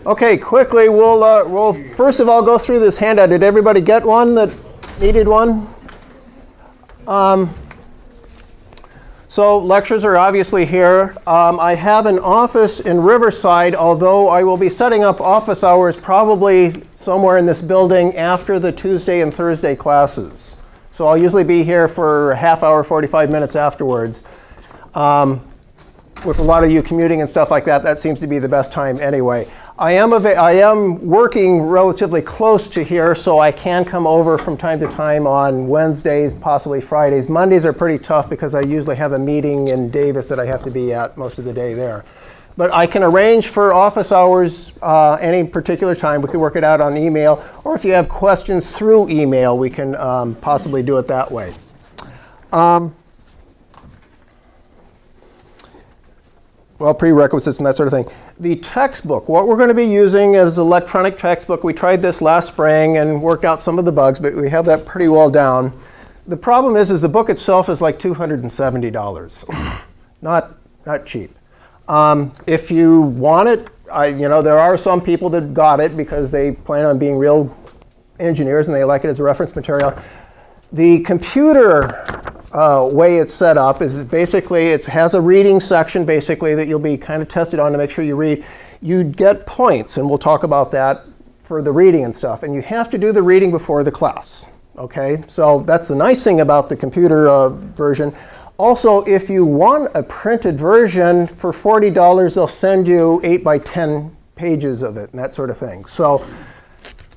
Okay, quickly, we'll first of all go through this handout. Did everybody get one that needed one? So lectures are obviously here. I have an office in Riverside, although I will be setting up office hours probably somewhere in this building after the Tuesday and Thursday classes. So I'll usually be here for a half hour, 45 minutes afterwards. With a lot of you commuting and stuff like that, that seems to be the best time anyway. I am working relatively close to here, so I can come over from time to time on Wednesdays, possibly Fridays. Mondays are pretty tough because I usually have a meeting in Davis that I have to be at most of the day there. But I can arrange for office hours any particular time. We can work it out on email. Or if you have questions through email, we can possibly do it that way. Well, prerequisites and that sort of thing. The textbook, what we're going to be using is electronic textbook. We tried this last spring and worked out some of the bugs, but we have that pretty well down. The problem is the book itself is like $270. Not cheap. If you want it, there are some people that got it because they plan on being real engineers and they like it as a reference material. The computer way it's set up is basically it has a reading section basically that you'll be kind of tested on to make sure you read. You get points, and we'll talk about that for the reading and stuff. And you have to do the reading before the class. Okay, so that's the nice thing about the computer version. Also, if you want a printed version for $40, they'll send you 8 by 10 pages of it and that sort of thing. So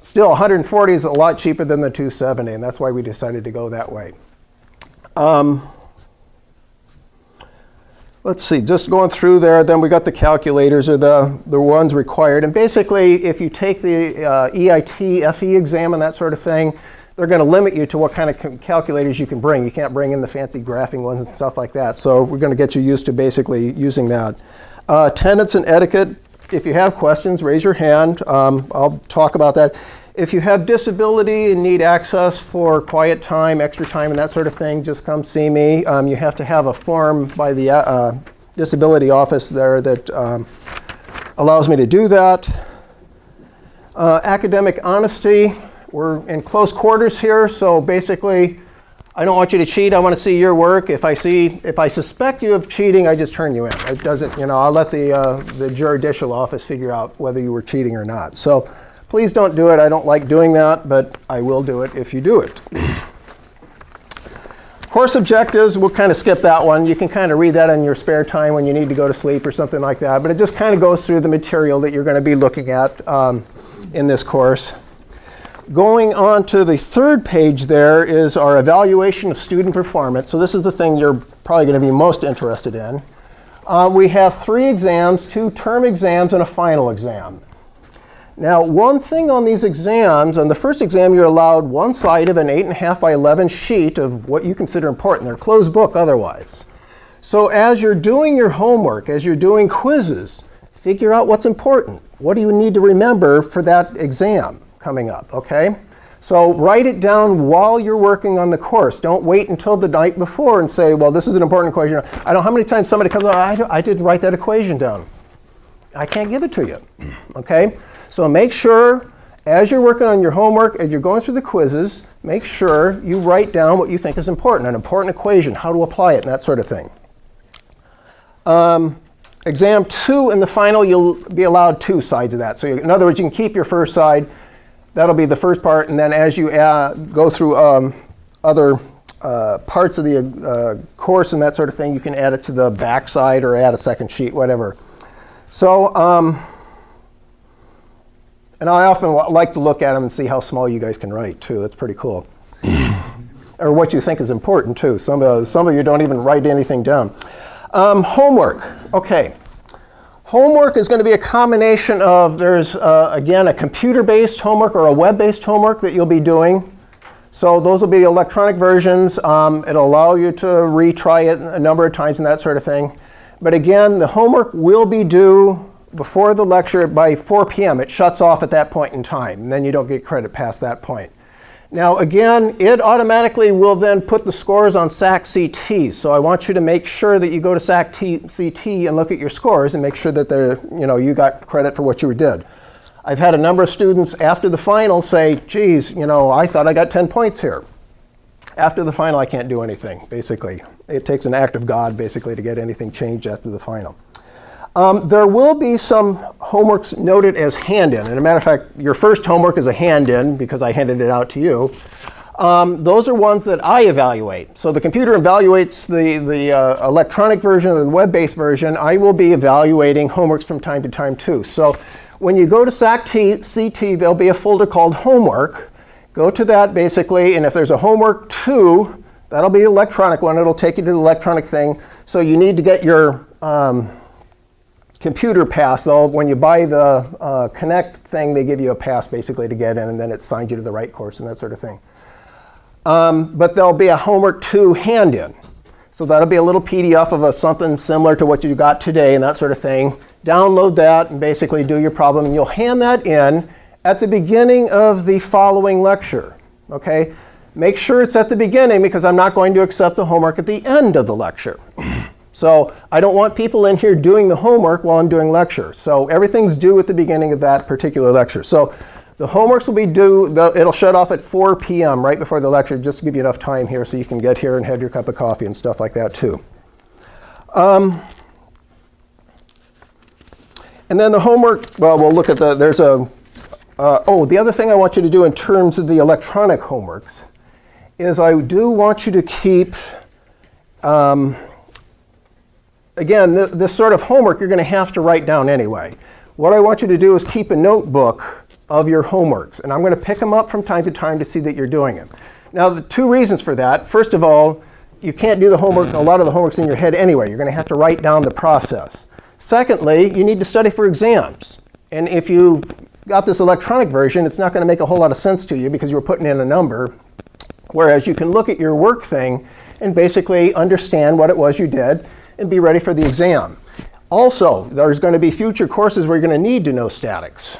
still, 140 is a lot cheaper than the 270, and that's why we decided to go that way. Let's see, just going through there, then we got the calculators, or the ones required. And basically, if you take the EIT, FE exam and that sort of thing, they're going to limit you to what kind of calculators you can bring. You can't bring in the fancy graphing ones and stuff like that. So we're going to get you used to basically using that. Attendance and etiquette. If you have questions, raise your hand. I'll talk about that. If you have disability and need access for quiet time, extra time, and that sort of thing, just come see me. You have to have a form by the disability office there that allows me to do that. Academic honesty. We're in close quarters here, so basically, I don't want you to cheat. I want to see your work. If I suspect you of cheating, I just turn you in. It doesn't, I'll let the judicial office figure out whether you were cheating or not. So please don't do it. I don't like doing that, but I will do it if you do it. Course objectives, we'll kind of skip that one. You can kind of read that in your spare time when you need to go to sleep or something like that. But it just kind of goes through the material that you're going to be looking at in this course. Going on to the third page there is our evaluation of student performance. So this is the thing you're probably going to be most interested in. We have 3 exams, 2 term exams, and a final exam. Now, one thing on these exams, on the first exam, you're allowed one side of an 8.5 by 11 sheet of what you consider important. They're closed book otherwise. So as you're doing your homework, as you're doing quizzes, figure out what's important. What do you need to remember for that exam coming up, okay? So write it down while you're working on the course. Don't wait until the night before and say, well, this is an important equation. I don't know how many times somebody comes, I didn't write that equation down. I can't give it to you, okay? So make sure, as you're working on your homework, as you're going through the quizzes, make sure you write down what you think is important, an important equation, how to apply it, and that sort of thing. Exam 2 and the final, you'll be allowed 2 sides of that. So in other words, you can keep your first side. That'll be the first part, and then as you go through other parts of the course and that sort of thing, you can add it to the back side or add a second sheet, whatever. So, and I often like to look at them and see how small you guys can write, too. That's pretty cool. Or what you think is important, too. Some of you don't even write anything down. Homework. OK. Homework is going to be a combination of, there's, again, a computer-based homework or a web-based homework that you'll be doing. So those will be electronic versions. It'll allow you to retry it a number of times and that sort of thing. But again, the homework will be due before the lecture by 4 p.m. It shuts off at that point in time, and then you don't get credit past that point. Now again, it automatically will then put the scores on SAC-CT. So I want you to make sure that you go to SAC-CT and look at your scores and make sure that they're, you got credit for what you did. I've had a number of students after the final say, geez, you know, I thought I got 10 points here. After the final, I can't do anything, basically. It takes an act of God, basically, to get anything changed after the final. There will be some homeworks noted as hand-in. And as a matter of fact, your first homework is a hand-in because I handed it out to you. Those are ones that I evaluate. So the computer evaluates the electronic version or the web-based version. I will be evaluating homeworks from time to time too. So when you go to SAC-CT, there'll be a folder called homework. Go to that basically, and if there's a homework 2, that'll be the electronic one. It'll take you to the electronic thing. So you need to get your computer pass, though. When you buy the Connect thing, they give you a pass basically to get in, and then it signs you to the right course and that sort of thing. But there'll be a homework 2 hand-in. So that'll be a little PDF of something similar to what you got today and that sort of thing. Download that and basically do your problem, and you'll hand that in at the beginning of the following lecture. Okay? Make sure it's at the beginning because I'm not going to accept the homework at the end of the lecture. So I don't want people in here doing the homework while I'm doing lecture. So everything's due at the beginning of that particular lecture. So the homeworks will be due, it'll shut off at 4 p.m. right before the lecture, just to give you enough time here so you can get here and have your cup of coffee and stuff like that too. And then the homework, well, we'll look at there's a, the other thing I want you to do in terms of the electronic homeworks is I do want you to keep, again, this sort of homework you're going to have to write down anyway. What I want you to do is keep a notebook of your homeworks, and I'm going to pick them up from time to time to see that you're doing it. Now, the 2 reasons for that. First of all, you can't do the homework, a lot of the homework's in your head anyway. You're going to have to write down the process. Secondly, you need to study for exams. And if you've got this electronic version, it's not going to make a whole lot of sense to you because you're putting in a number, whereas you can look at your work thing and basically understand what it was you did and be ready for the exam. Also, there's going to be future courses where you're going to need to know statics.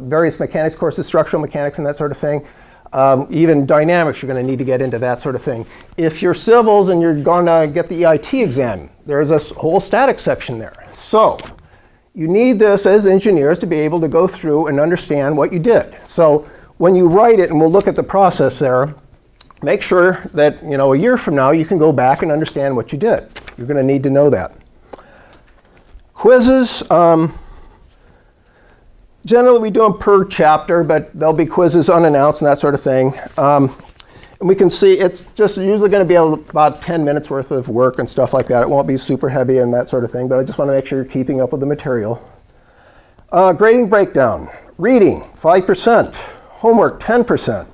Various mechanics courses, structural mechanics and that sort of thing. Even dynamics, you're going to need to get into that sort of thing. If you're civils and you're going to get the EIT exam, there's a whole statics section there. So you need this as engineers to be able to go through and understand what you did. So when you write it, and we'll look at the process there, make sure that a year from now you can go back and understand what you did. You're going to need to know that. Quizzes. Generally, we do them per chapter, but there'll be quizzes unannounced and that sort of thing. And we can see it's just usually going to be about 10 minutes worth of work and stuff like that. It won't be super heavy and that sort of thing, but I just want to make sure you're keeping up with the material. Grading breakdown. Reading, 5%. Homework, 10%.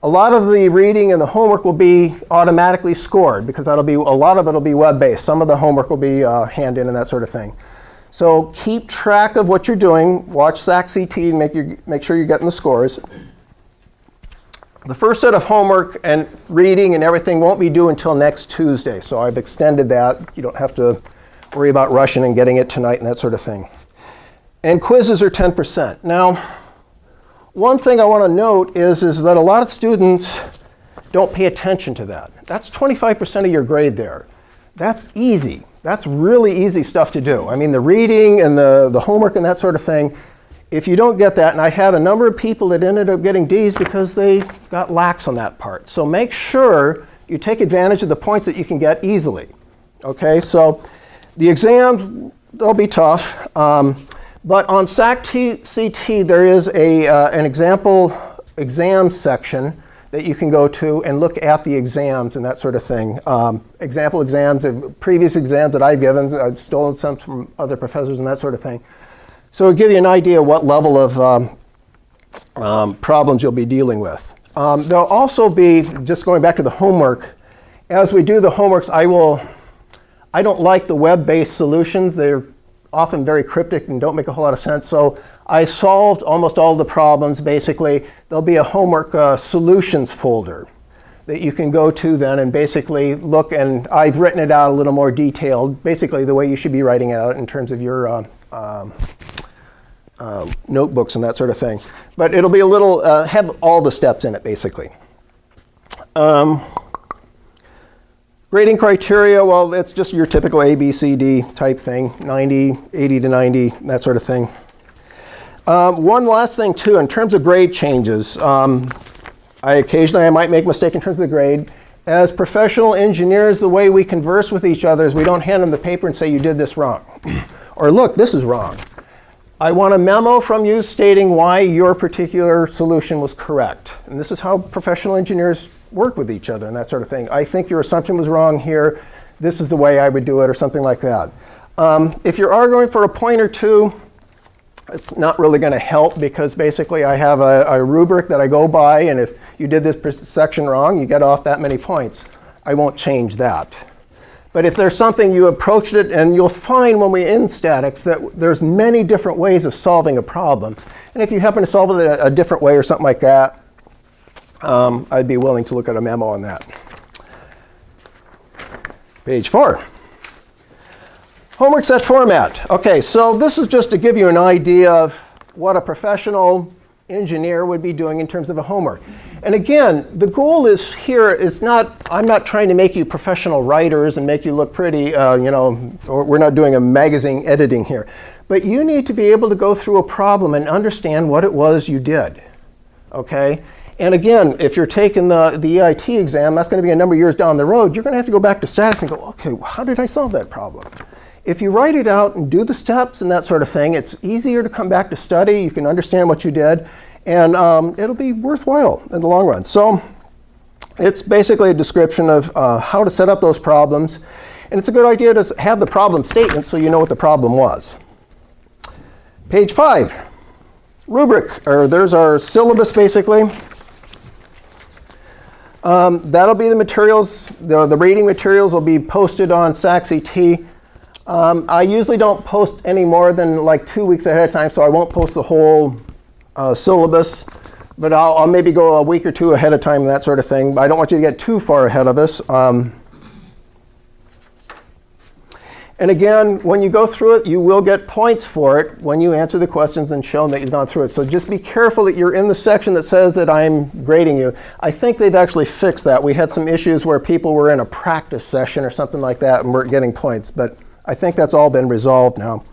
A lot of the reading and the homework will be automatically scored because a lot of it will be web-based. Some of the homework will be hand-in and that sort of thing. So keep track of what you're doing. Watch SAC-CT and make sure you're getting the scores. The first set of homework and reading and everything won't be due until next Tuesday. So I've extended that. You don't have to worry about rushing and getting it tonight and that sort of thing. And quizzes are 10%. Now, one thing I want to note is that a lot of students don't pay attention to that. That's 25% of your grade there. That's easy. That's really easy stuff to do. I mean, the reading and the homework and that sort of thing, if you don't get that, and I had a number of people that ended up getting D's because they got lax on that part. So make sure you take advantage of the points that you can get easily. Okay, so the exams, they'll be tough. But on SAC-CT, there is an example exam section that you can go to and look at the exams and that sort of thing. Example exams, previous exams that I've given, I've stolen some from other professors and that sort of thing. So it'll give you an idea what level of problems you'll be dealing with. There'll also be, just going back to the homework, as we do the homeworks, I don't like the web-based solutions. They're often very cryptic and don't make a whole lot of sense. So I solved almost all the problems, basically. There'll be a homework solutions folder that you can go to then and basically look, and I've written it out a little more detailed, basically the way you should be writing it out in terms of your notebooks and that sort of thing. But it'll be a little, have all the steps in it, basically. Grading criteria, well, it's just your typical A, B, C, D type thing, 90, 80 to 90, that sort of thing. One last thing, too, in terms of grade changes. Occasionally I might make a mistake in terms of the grade. As professional engineers, the way we converse with each other is we don't hand them the paper and say, you did this wrong. Or look, this is wrong. I want a memo from you stating why your particular solution was correct. And this is how professional engineers work with each other and that sort of thing. I think your assumption was wrong here. This is the way I would do it, or something like that. If you're arguing for a point or two, it's not really going to help, because basically I have a rubric that I go by, and if you did this section wrong, you get off that many points. I won't change that. But if there's something you approached it, and you'll find when we're in statics that there's many different ways of solving a problem. And if you happen to solve it a different way or something like that, I'd be willing to look at a memo on that. Page 4. Homework set format. OK, so this is just to give you an idea of what a professional engineer would be doing in terms of a homework. And again, the goal is here is not, I'm not trying to make you professional writers and make you look pretty, or we're not doing a magazine editing here. But you need to be able to go through a problem and understand what it was you did. OK? And again, if you're taking the EIT exam, that's going to be a number of years down the road. You're going to have to go back to statics and go, OK, how did I solve that problem? If you write it out and do the steps and that sort of thing, it's easier to come back to study. You can understand what you did, and it'll be worthwhile in the long run. So it's basically a description of how to set up those problems. And it's a good idea to have the problem statement so you know what the problem was. Page 5, rubric, or there's our syllabus basically. That'll be the materials. The reading materials will be posted on SACS-ET. I usually don't post any more than like 2 weeks ahead of time, so I won't post the whole syllabus. But I'll maybe go a week or two ahead of time and that sort of thing. But I don't want you to get too far ahead of us. And again, when you go through it, you will get points for it when you answer the questions and show that you've gone through it. So just be careful that you're in the section that says that I'm grading you. I think they've actually fixed that. We had some issues where people were in a practice session or something like that and weren't getting points. But I think that's all been resolved now.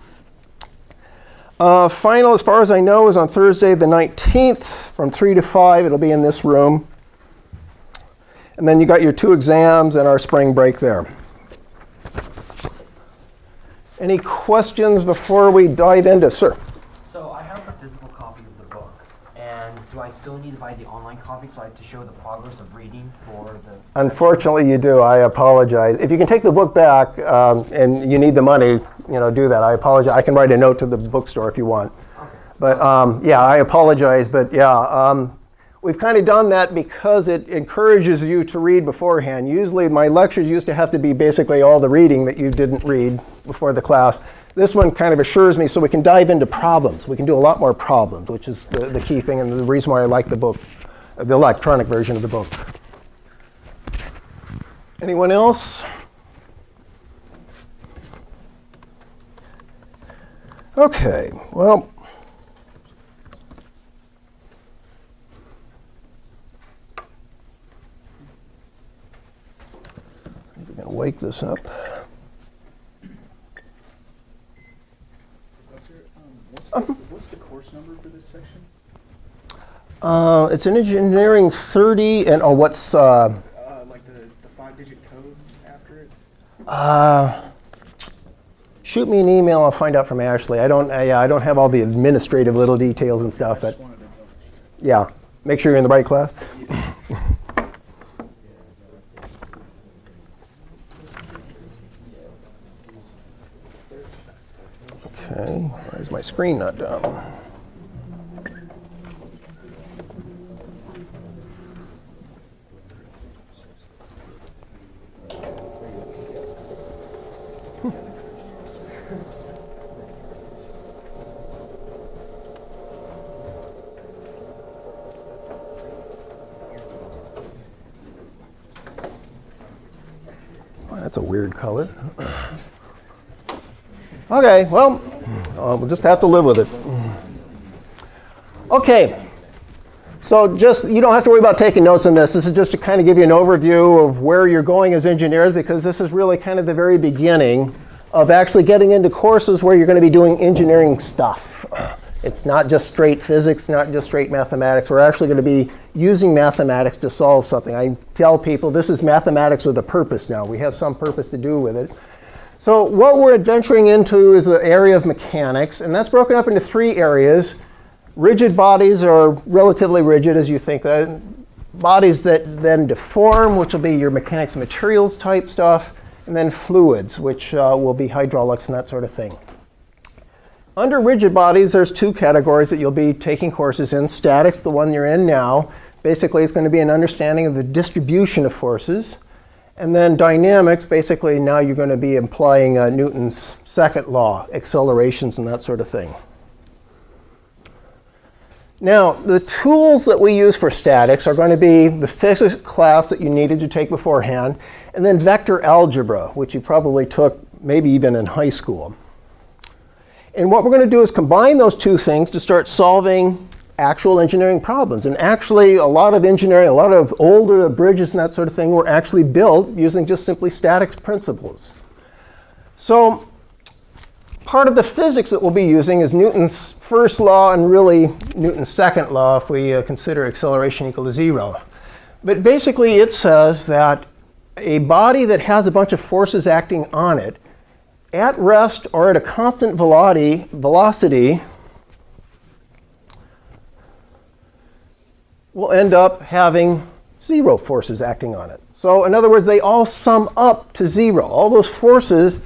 Final, as far as I know, is on Thursday the 19th from 3 to 5. It'll be in this room. And then you got your 2 exams and our spring break there. Any questions before we dive into, sir? So I have a physical copy of the book, and do I still need to buy the online copy so I have to show the progress of reading for the... Unfortunately, you do. I apologize. If you can take the book back and you need the money, do that. I apologize. I can write a note to the bookstore if you want. Okay. But yeah, I apologize. But yeah, we've kind of done that because it encourages you to read beforehand. Usually my lectures used to have to be basically all the reading that you didn't read before the class. This one kind of assures me so we can dive into problems. We can do a lot more problems, which is the key thing and the reason why I like the book, the electronic version of the book. Anyone else? Okay, well. We're going to wake this up. What's the course number for this section? It's an engineering 30, and what's Like the 5-digit code after it? Shoot me an email. I'll find out from Ashley. I don't have all the administrative little details and stuff, but yeah, make sure you're in the right class. Okay, why is my screen not down? That's a weird color. Okay, well, we'll just have to live with it. Okay, so just, you don't have to worry about taking notes on this. This is just to kind of give you an overview of where you're going as engineers, because this is really kind of the very beginning of actually getting into courses where you're going to be doing engineering stuff. It's not just straight physics, not just straight mathematics. We're actually going to be using mathematics to solve something. I tell people this is mathematics with a purpose now. We have some purpose to do with it. So what we're adventuring into is the area of mechanics, and that's broken up into 3 areas. Rigid bodies are relatively rigid, as you think. Bodies that then deform, which will be your mechanics and materials type stuff, and then fluids, which will be hydraulics and that sort of thing. Under rigid bodies, there's 2 categories that you'll be taking courses in. Statics, the one you're in now, basically is going to be an understanding of the distribution of forces. And then dynamics, basically now you're going to be applying Newton's second law, accelerations and that sort of thing. Now, the tools that we use for statics are going to be the physics class that you needed to take beforehand, and then vector algebra, which you probably took maybe even in high school. And what we're going to do is combine those 2 things to start solving actual engineering problems. And actually, a lot of engineering, a lot of older bridges and that sort of thing were actually built using just simply statics principles. So part of the physics that we'll be using is Newton's first law and really Newton's second law if we consider acceleration equal to 0. But basically, it says that a body that has a bunch of forces acting on it at rest or at a constant velocity will end up having 0 forces acting on it. So in other words, they all sum up to 0. All those forces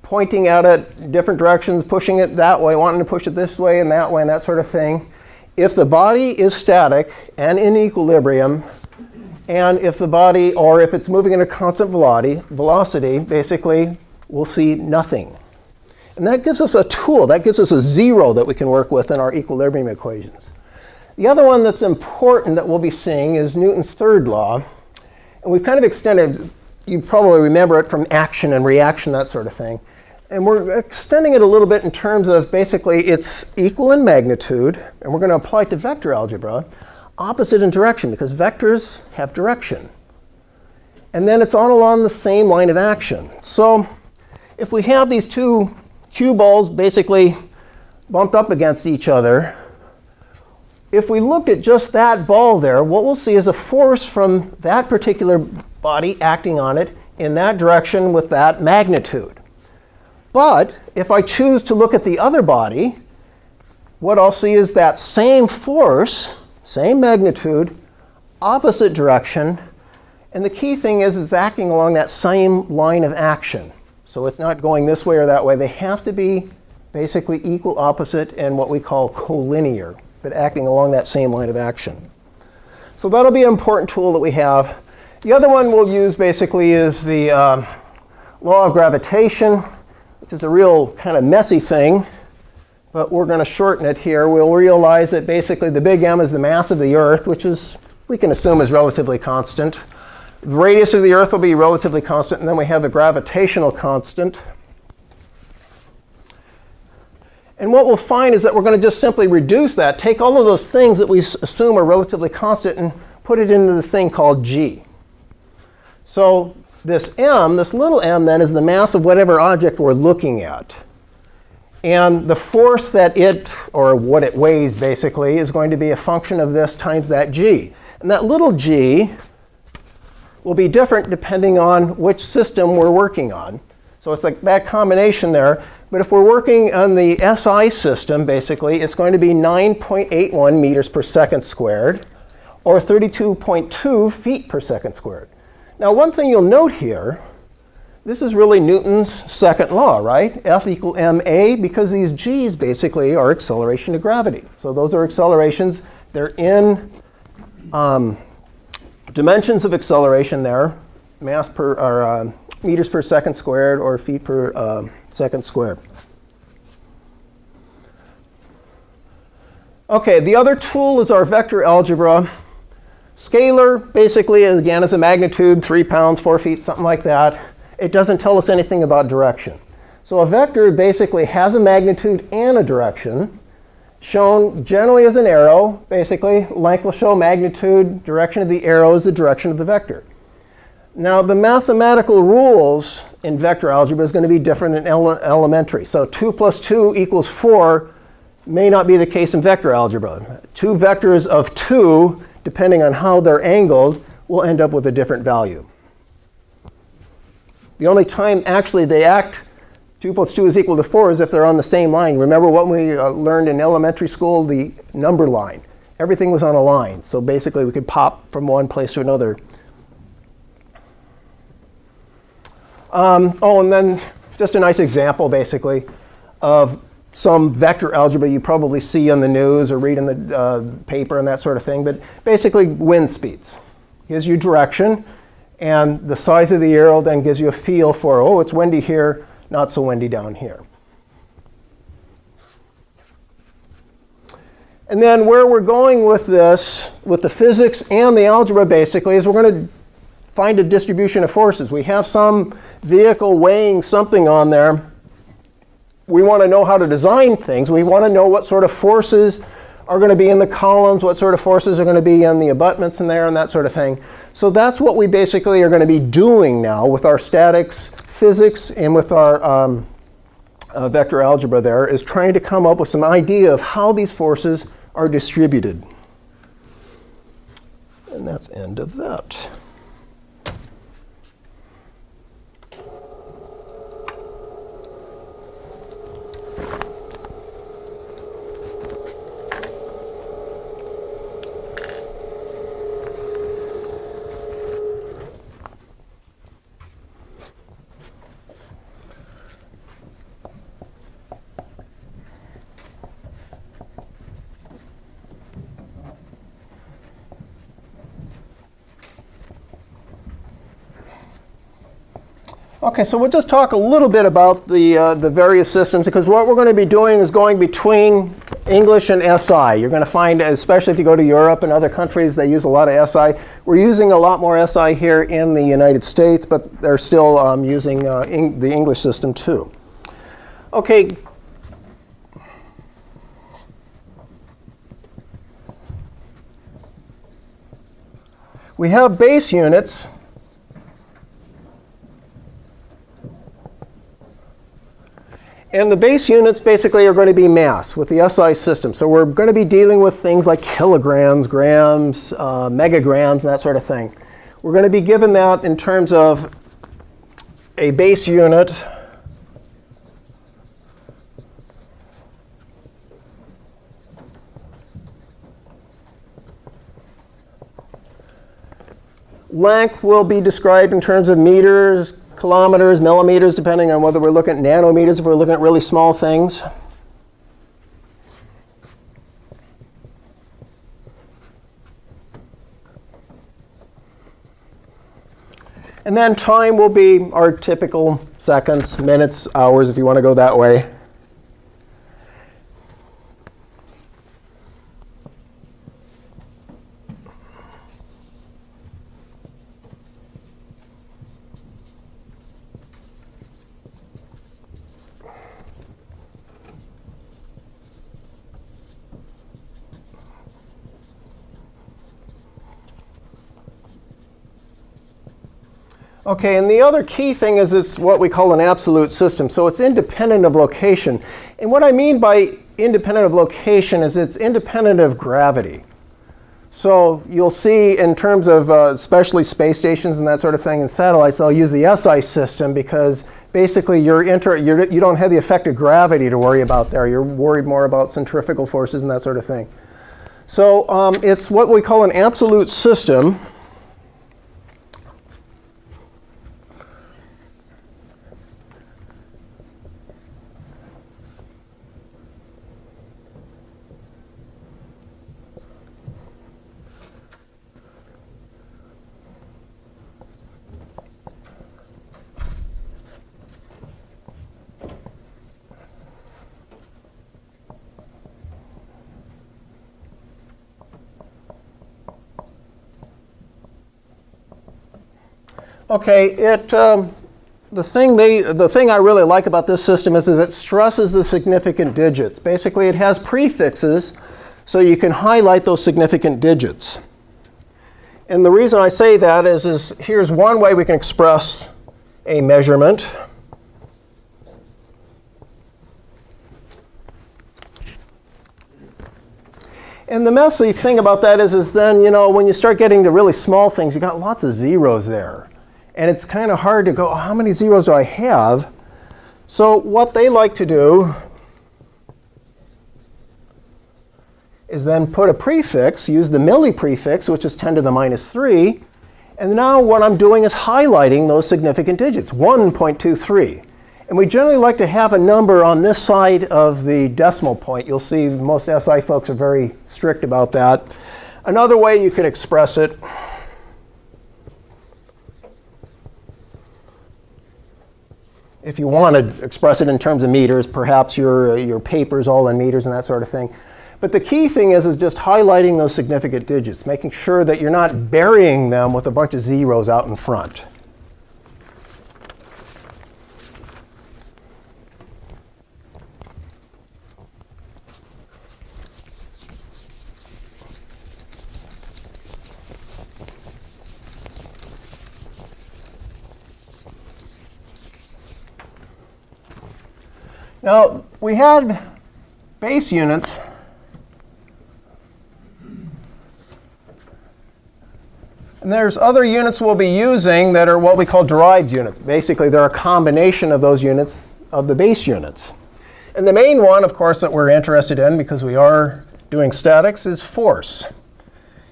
pointing out at different directions, pushing it that way, wanting to push it this way and that sort of thing. If the body is static and in equilibrium, and if the body, or if it's moving at a constant velocity, basically we'll see nothing. And that gives us a tool, that gives us a 0 that we can work with in our equilibrium equations. The other one that's important that we'll be seeing is Newton's third law. And we've kind of extended, you probably remember it from action and reaction, that sort of thing. And we're extending it a little bit in terms of basically it's equal in magnitude, and we're going to apply it to vector algebra, opposite in direction, because vectors have direction. And then it's all along the same line of action. So if we have these 2 cue balls basically bumped up against each other, if we looked at just that ball there, what we'll see is a force from that particular body acting on it in that direction with that magnitude. But if I choose to look at the other body, what I'll see is that same force, same magnitude, opposite direction, and the key thing is it's acting along that same line of action. So it's not going this way or that way. They have to be basically equal, opposite, and what we call collinear, but acting along that same line of action. So that'll be an important tool that we have. The other one we'll use basically is the law of gravitation, which is a real kind of messy thing, but we're going to shorten it here. We'll realize that basically the big M is the mass of the Earth, which is, we can assume, is relatively constant. The radius of the Earth will be relatively constant, and then we have the gravitational constant. And what we'll find is that we're going to just simply reduce that, take all of those things that we assume are relatively constant and put it into this thing called G. So this M, this little m then, is the mass of whatever object we're looking at. And the force that it, or what it weighs basically, is going to be a function of this times that G. And that little g will be different depending on which system we're working on. So it's like that combination there. But if we're working on the SI system, basically, it's going to be 9.81 meters per second squared, or 32.2 feet per second squared. Now, one thing you'll note here, this is really Newton's second law, right? F equal ma, because these g's basically are acceleration to gravity. So those are accelerations. They're in dimensions of acceleration there, mass per, or meters per second squared, or feet per second squared. OK, the other tool is our vector algebra. Scalar, basically, again, is a magnitude, 3 pounds, 4 feet, something like that. It doesn't tell us anything about direction. So a vector basically has a magnitude and a direction, shown generally as an arrow. Basically, length will show magnitude, direction of the arrow is the direction of the vector. Now, the mathematical rules in vector algebra is going to be different than elementary. So 2 plus 2 equals 4 May not be the case in vector algebra. Two vectors of 2, depending on how they're angled, will end up with a different value. The only time actually they act 2 plus 2 is equal to 4 is if they're on the same line. Remember what we learned in elementary school, the number line. Everything was on a line, so basically we could pop from one place to another. Oh, and then just a nice example, basically, of some vector algebra you probably see on the news or read in the paper and that sort of thing. But basically, wind speeds. Gives you direction, and the size of the arrow then gives you a feel for, oh, it's windy here, not so windy down here. And then where we're going with this, with the physics and the algebra basically, is we're going to find a distribution of forces. We have some vehicle weighing something on there. We want to know how to design things. We want to know what sort of forces are going to be in the columns, what sort of forces are going to be in the abutments in there, and that sort of thing. So that's what we basically are going to be doing now with our statics physics and with our vector algebra there, is trying to come up with some idea of how these forces are distributed. And that's end of that. Okay, so we'll just talk a little bit about the various systems, because what we're going to be doing is going between English and SI. You're going to find, especially if you go to Europe and other countries, they use a lot of SI. We're using a lot more SI here in the United States, but they're still using the English system too. Okay. We have base units. And the base units basically are going to be mass with the SI system. So we're going to be dealing with things like kilograms, grams, megagrams, that sort of thing. We're going to be given that in terms of a base unit. Length will be described in terms of meters, kilometers, millimeters, depending on whether we're looking at nanometers, if we're looking at really small things. And then time will be our typical seconds, minutes, hours, if you want to go that way. Okay, and the other key thing is it's what we call an absolute system. So it's independent of location. And what I mean by independent of location is it's independent of gravity. So you'll see in terms of especially space stations and that sort of thing and satellites, they'll use the SI system because basically you don't have the effect of gravity to worry about there. You're worried more about centrifugal forces and that sort of thing. So it's what we call an absolute system. Okay, the thing I really like about this system is it stresses the significant digits. Basically, it has prefixes, so you can highlight those significant digits. And the reason I say that is here's one way we can express a measurement. And the messy thing about that is then, when you start getting to really small things, you got lots of zeros there. And it's kind of hard to go, oh, how many zeros do I have? So what they like to do is then put a prefix, use the milli prefix, which is 10 to the minus 3. And now what I'm doing is highlighting those significant digits, 1.23. And we generally like to have a number on this side of the decimal point. You'll see most SI folks are very strict about that. Another way you could express it if you want to express it in terms of meters, perhaps your paper's all in meters and that sort of thing. But the key thing is just highlighting those significant digits, making sure that you're not burying them with a bunch of zeros out in front. Now, we had base units. And there's other units we'll be using that are what we call derived units. Basically, they're a combination of those units, of the base units. And the main one, of course, that we're interested in, because we are doing statics, is force.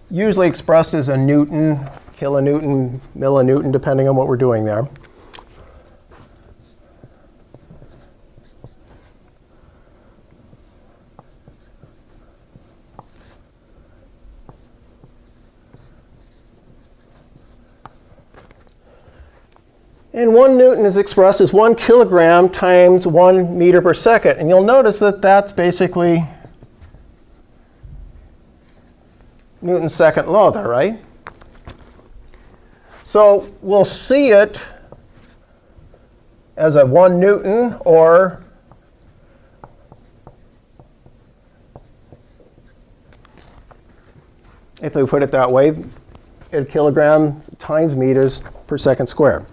Usually expressed as a Newton, kilonewton, millinewton, depending on what we're doing there. And 1 Newton is expressed as 1 kilogram times 1 meter per second. And you'll notice that that's basically Newton's second law there, right? So we'll see it as a 1 Newton, or if we put it that way, a kilogram times meters per second squared.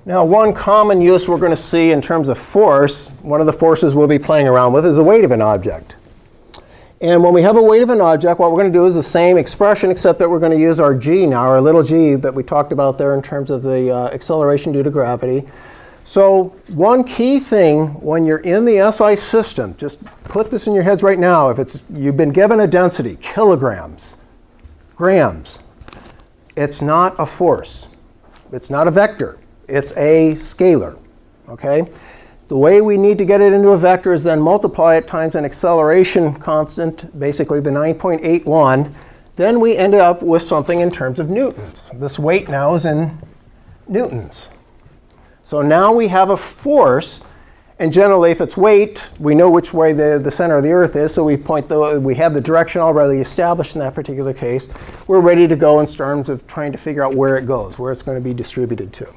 Now, one common use we're going to see in terms of force, one of the forces we'll be playing around with, is the weight of an object. And when we have a weight of an object, what we're going to do is the same expression, except that we're going to use our g now, our little g that we talked about there in terms of the acceleration due to gravity. So one key thing when you're in the SI system, just put this in your heads right now, if you've been given a density, kilograms, grams, it's not a force. It's not a vector. It's a scalar, okay? The way we need to get it into a vector is then multiply it times an acceleration constant, basically the 9.81. Then we end up with something in terms of newtons. This weight now is in newtons. So now we have a force, and generally if it's weight, we know which way the center of the Earth is, so we have the direction already established in that particular case. We're ready to go in terms of trying to figure out where it goes, where it's going to be distributed to.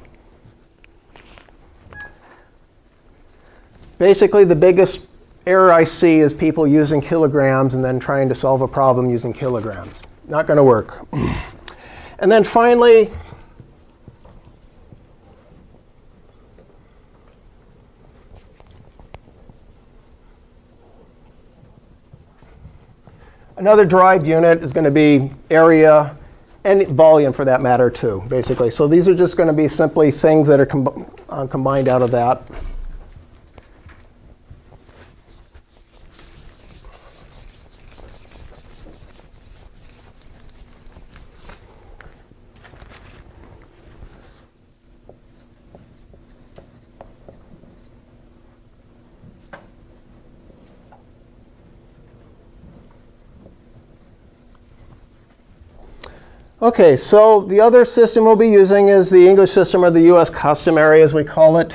Basically, the biggest error I see is people using kilograms and then trying to solve a problem using kilograms. Not going to work. And then finally, another derived unit is going to be area and volume for that matter too, basically. So these are just going to be simply things that are combined out of that. Okay, so the other system we'll be using is the English system, or the US customary as we call it.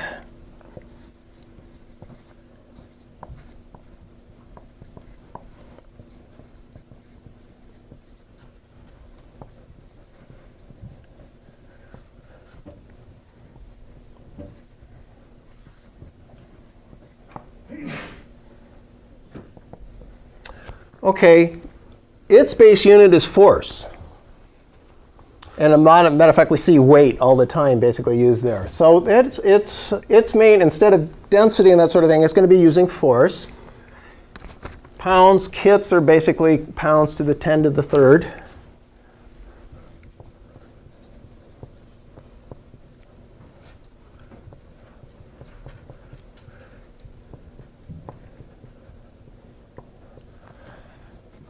Okay, its base unit is force. And a matter of fact, we see weight all the time basically used there. So its main, instead of density and that sort of thing, it's going to be using force. Pounds, kits are basically pounds to the 10 to the third.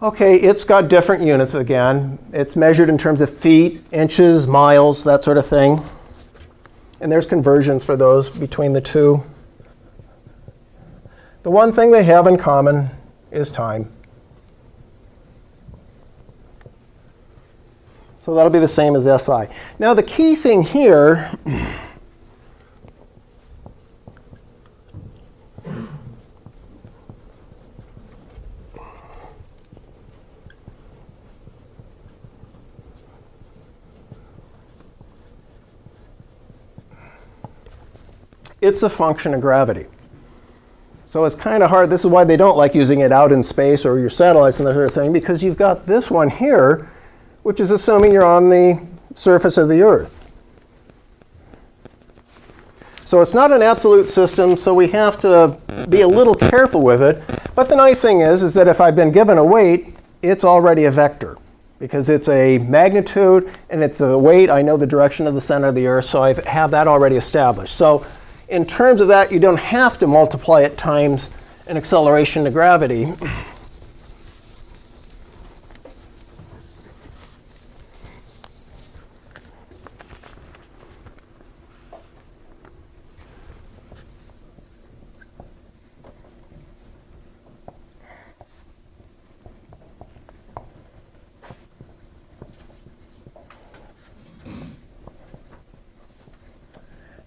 Okay, it's got different units again. It's measured in terms of feet, inches, miles, that sort of thing. And there's conversions for those between the two. The one thing they have in common is time. So that'll be the same as SI. Now the key thing here it's a function of gravity. So it's kind of hard. This is why they don't like using it out in space or your satellites and that sort of thing, because you've got this one here, which is assuming you're on the surface of the Earth. So it's not an absolute system, so we have to be a little careful with it. But the nice thing is that if I've been given a weight, it's already a vector, because it's a magnitude and it's a weight. I know the direction of the center of the Earth, so I have that already established. So in terms of that, you don't have to multiply it times an acceleration to gravity.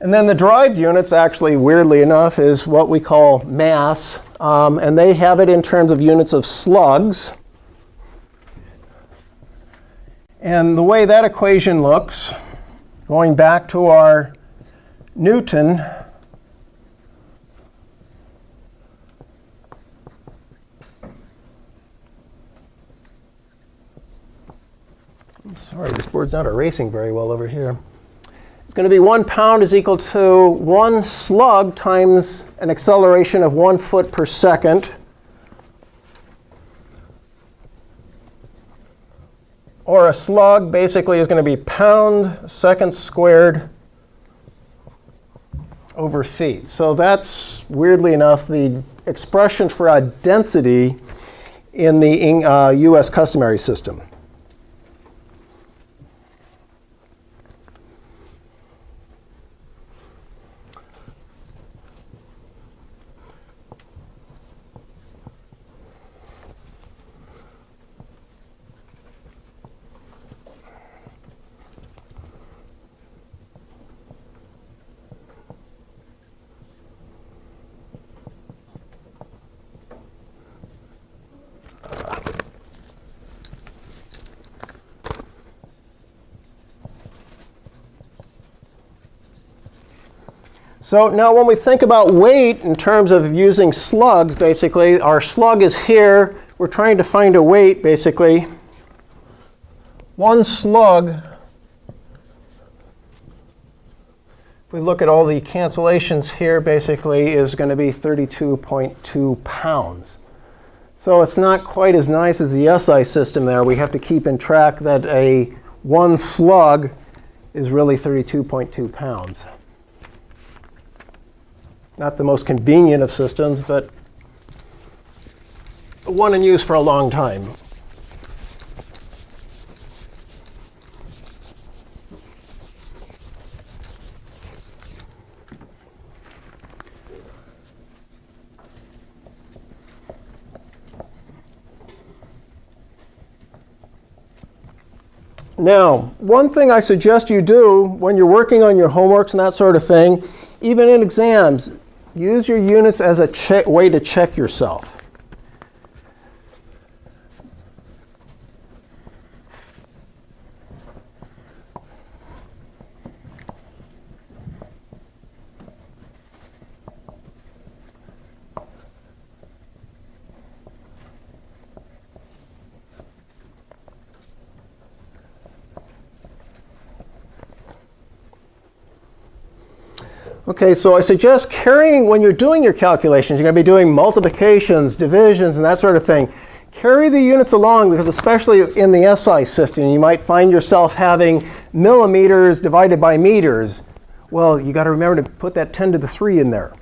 And then the derived units, actually, weirdly enough, is what we call mass. And they have it in terms of units of slugs. And the way that equation looks, going back to our Newton, I'm sorry, this board's not erasing very well over here. It's going to be 1 pound is equal to 1 slug times an acceleration of 1 foot per second. Or a slug basically is going to be pound seconds squared over feet. So that's, weirdly enough, the expression for a density in the US customary system. So now when we think about weight in terms of using slugs, basically, our slug is here. We're trying to find a weight, basically. 1 slug, if we look at all the cancellations here, basically, is going to be 32.2 pounds. So it's not quite as nice as the SI system there. We have to keep in track that a 1 slug is really 32.2 pounds. Not the most convenient of systems, but one in use for a long time. Now, one thing I suggest you do when you're working on your homeworks and that sort of thing, even in exams, use your units as a way to check yourself. Okay, so I suggest carrying, when you're doing your calculations, you're going to be doing multiplications, divisions, and that sort of thing. Carry the units along, because especially in the SI system, you might find yourself having millimeters divided by meters. Well, you got to remember to put that 10 to the 3 in there,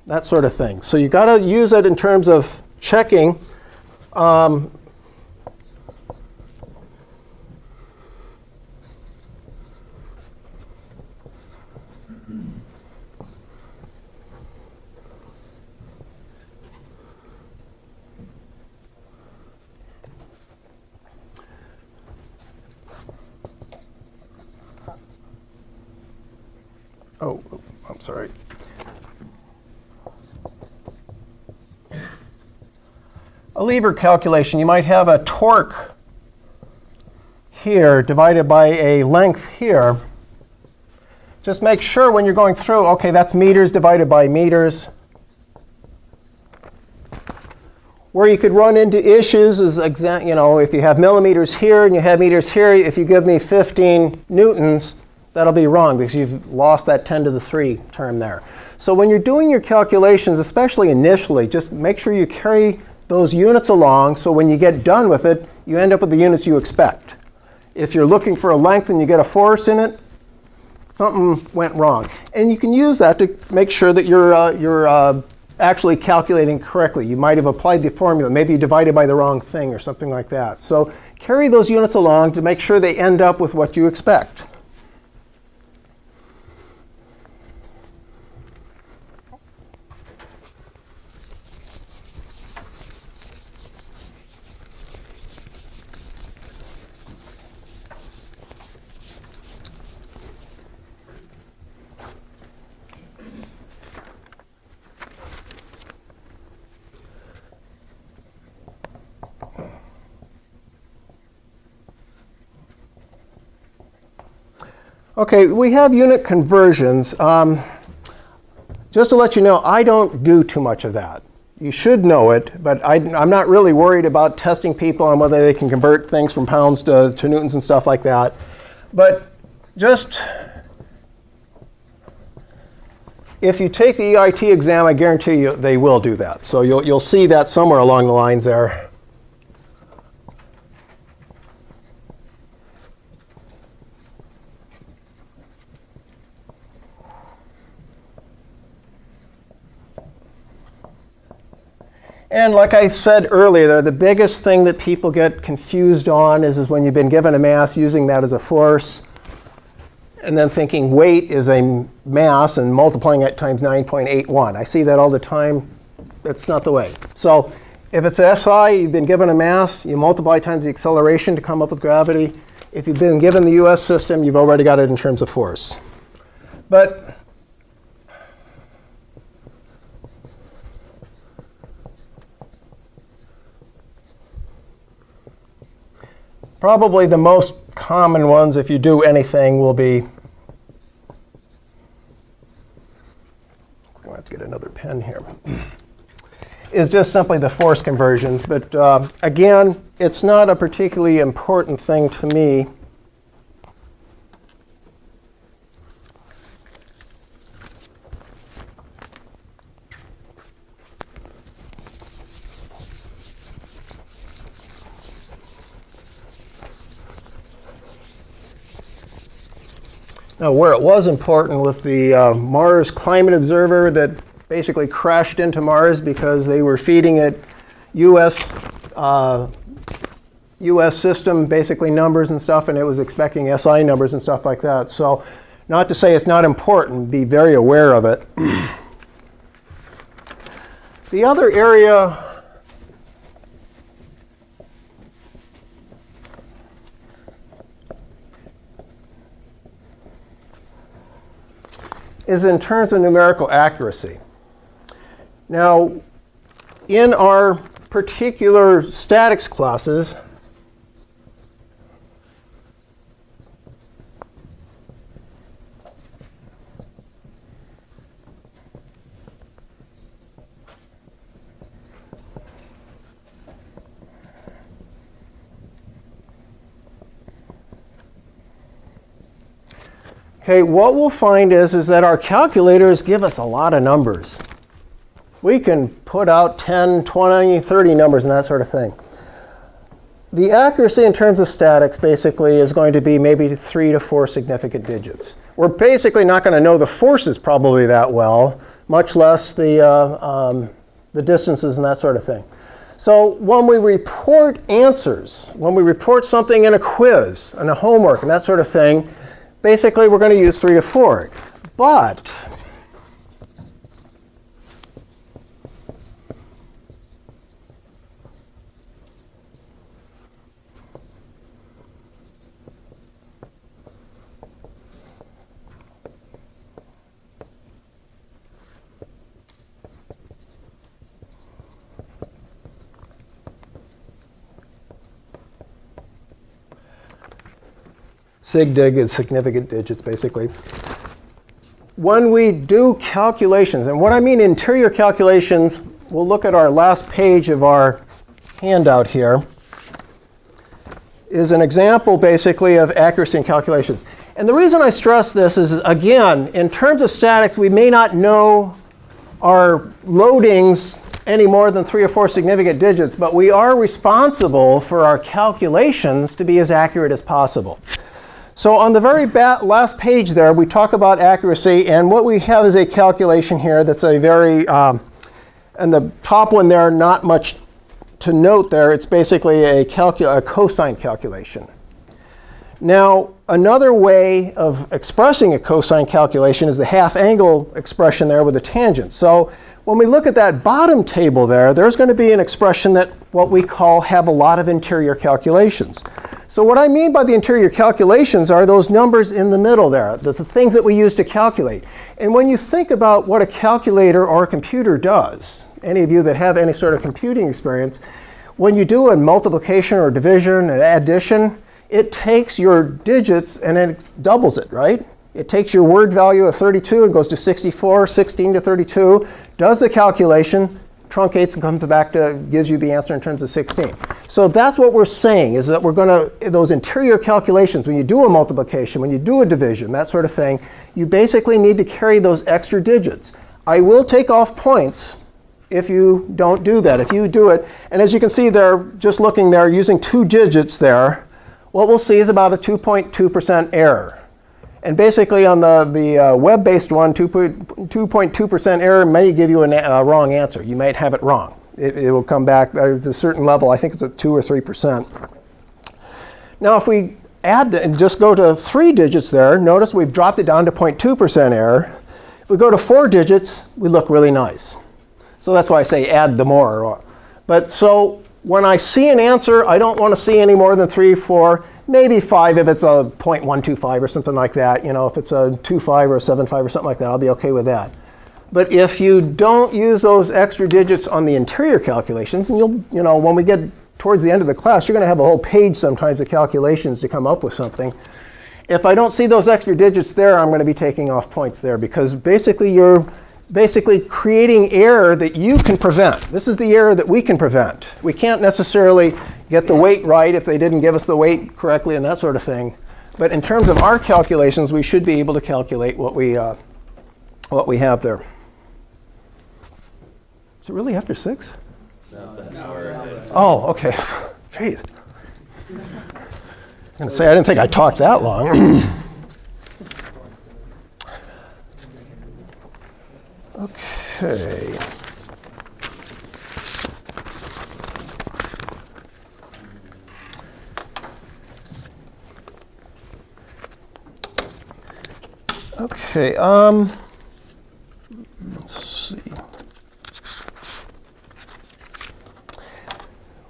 that sort of thing. So you got to use it in terms of checking. Oh, I'm sorry. A lever calculation, you might have a torque here divided by a length here. Just make sure when you're going through, okay, that's meters divided by meters. Where you could run into issues is, if you have millimeters here and you have meters here, if you give me 15 newtons, that'll be wrong because you've lost that 10 to the 3 term there. So when you're doing your calculations, especially initially, just make sure you carry those units along so when you get done with it, you end up with the units you expect. If you're looking for a length and you get a force in it, something went wrong. And you can use that to make sure that you're actually calculating correctly. You might have applied the formula. Maybe you divided by the wrong thing or something like that. So carry those units along to make sure they end up with what you expect. Okay, we have unit conversions. Just to let you know, I don't do too much of that. You should know it, but I'm not really worried about testing people on whether they can convert things from pounds to newtons and stuff like that. But just, if you take the EIT exam, I guarantee you they will do that. So you'll see that somewhere along the lines there. And like I said earlier, the biggest thing that people get confused on is when you've been given a mass, using that as a force, and then thinking weight is a mass and multiplying it times 9.81. I see that all the time. That's not the way. So if it's SI, you've been given a mass, you multiply times the acceleration to come up with gravity. If you've been given the US system, you've already got it in terms of force. But probably the most common ones, if you do anything, will be, I'm going to have to get another pen here, is just simply the force conversions. But again, it's not a particularly important thing to me. Now, where it was important with the Mars Climate Observer that basically crashed into Mars because they were feeding it US system, basically numbers and stuff, and it was expecting SI numbers and stuff like that. So not to say it's not important, be very aware of it. The other area is in terms of numerical accuracy. Now, in our particular statics classes, Okay, what we'll find is that our calculators give us a lot of numbers. We can put out 10, 20, 30 numbers and that sort of thing. The accuracy in terms of statics basically is going to be maybe 3 to 4 significant digits. We're basically not going to know the forces probably that well, much less the distances and that sort of thing. So when we report answers, when we report something in a quiz, and a homework, and that sort of thing, basically we're going to use 3 to 4. But sig dig is significant digits, basically. When we do calculations, and what I mean interior calculations, we'll look at our last page of our handout here, is an example, basically, of accuracy in calculations. And the reason I stress this is, again, in terms of statics, we may not know our loadings any more than 3 or 4 significant digits, but we are responsible for our calculations to be as accurate as possible. So on the very last page there, we talk about accuracy, and what we have is a calculation here that's a very, and the top one there, not much to note there. It's basically a cosine calculation. Now, another way of expressing a cosine calculation is the half angle expression there with a tangent. So when we look at that bottom table there, there's going to be an expression that what we call have a lot of interior calculations. So what I mean by the interior calculations are those numbers in the middle there, the things that we use to calculate. And when you think about what a calculator or a computer does, any of you that have any sort of computing experience, when you do a multiplication or division, an addition, it takes your digits and it doubles it, right? It takes your word value of 32 and goes to 64, 16 to 32, does the calculation, truncates and comes back to, gives you the answer in terms of 16. So that's what we're saying, is that we're going to, those interior calculations, when you do a multiplication, when you do a division, that sort of thing, you basically need to carry those extra digits. I will take off points if you don't do that. If you do it, and as you can see there, just looking there, using 2 digits there, what we'll see is about a 2.2% error. And basically on the web-based one, 2.2% error may give you a wrong answer. You might have it wrong. It will come back. There's a certain level. I think it's at 2 or 3%. Now if we add and just go to 3 digits there, notice we've dropped it down to 0.2% error. If we go to 4 digits, we look really nice. So that's why I say add the more. But so when I see an answer, I don't want to see any more than 3, 4, maybe 5 if it's a 0.125 or something like that. You know, if it's a 2.5 or a 7.5 or something like that, I'll be okay with that. But if you don't use those extra digits on the interior calculations, and you know, when we get towards the end of the class, you're going to have a whole page sometimes of calculations to come up with something. If I don't see those extra digits there, I'm going to be taking off points there, because basically you're creating error that you can prevent. This is the error that we can prevent. We can't necessarily get the weight right if they didn't give us the weight correctly and that sort of thing. But in terms of our calculations, we should be able to calculate what we have there. Is it really after 6? No. Oh, OK. Jeez. I'm going to say I didn't think I talked that long. OK. OK. Let's see.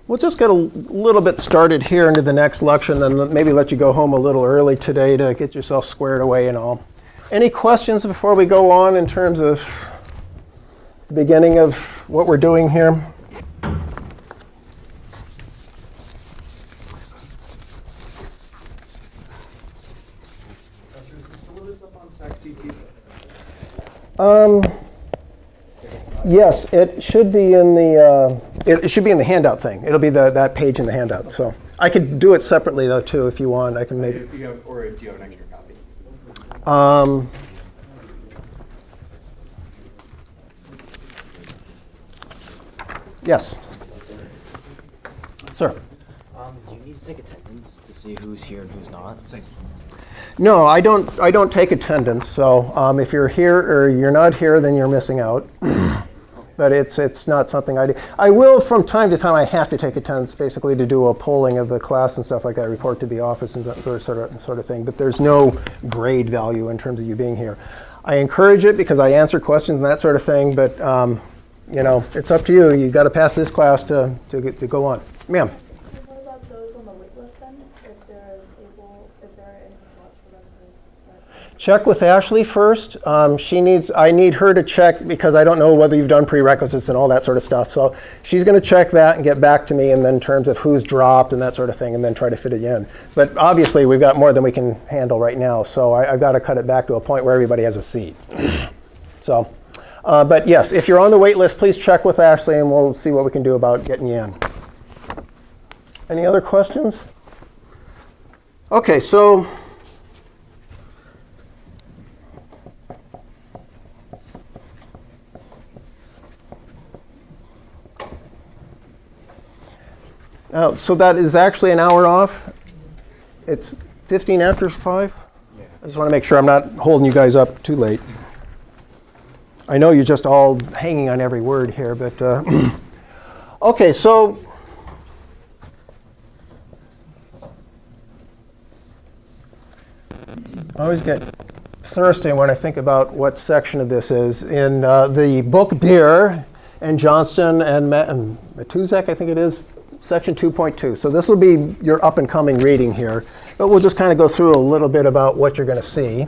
We'll just get a little bit started here into the next lecture, and then maybe let you go home a little early today to get yourself squared away and all. Any questions before we go on in terms of the beginning of what we're doing here? Is the syllabus up on SAC-CT? Yes, it should be in the it should be in the handout thing. It'll be that page in the handout. So I could do it separately though too if you want. I can maybe. Or do you have an extra copy? Yes. Sir. Do you need to take attendance to see who's here and who's not? No, I don't take attendance. So if you're here or you're not here, then you're missing out. But it's not something I do. I will from time to time. I have to take attendance basically to do a polling of the class and stuff like that. Report to the office and that sort of thing. But there's no grade value in terms of you being here. I encourage it because I answer questions and that sort of thing. But you know, it's up to you. You've got to pass this class to go on, ma'am. What about those on the wait list then? If there are any spots for them to Check with Ashley first. I need her to check because I don't know whether you've done prerequisites and all that sort of stuff. So she's going to check that and get back to me, and then in terms of who's dropped and that sort of thing, and then try to fit it in. But obviously we've got more than we can handle right now, so I've got to cut it back to a point where everybody has a seat. So, but yes, if you're on the wait list, please check with Ashley, and we'll see what we can do about getting you in. Any other questions? Okay, so. So that is actually an hour off. It's 15 after 5. Yeah. I just want to make sure I'm not holding you guys up too late. I know you're just all hanging on every word here, but okay, so I always get thirsty when I think about what section of this is. In the book Beer and Johnston and Matuzak, I think it is, section 2.2. So this will be your up-and-coming reading here. But we'll just kind of go through a little bit about what you're going to see.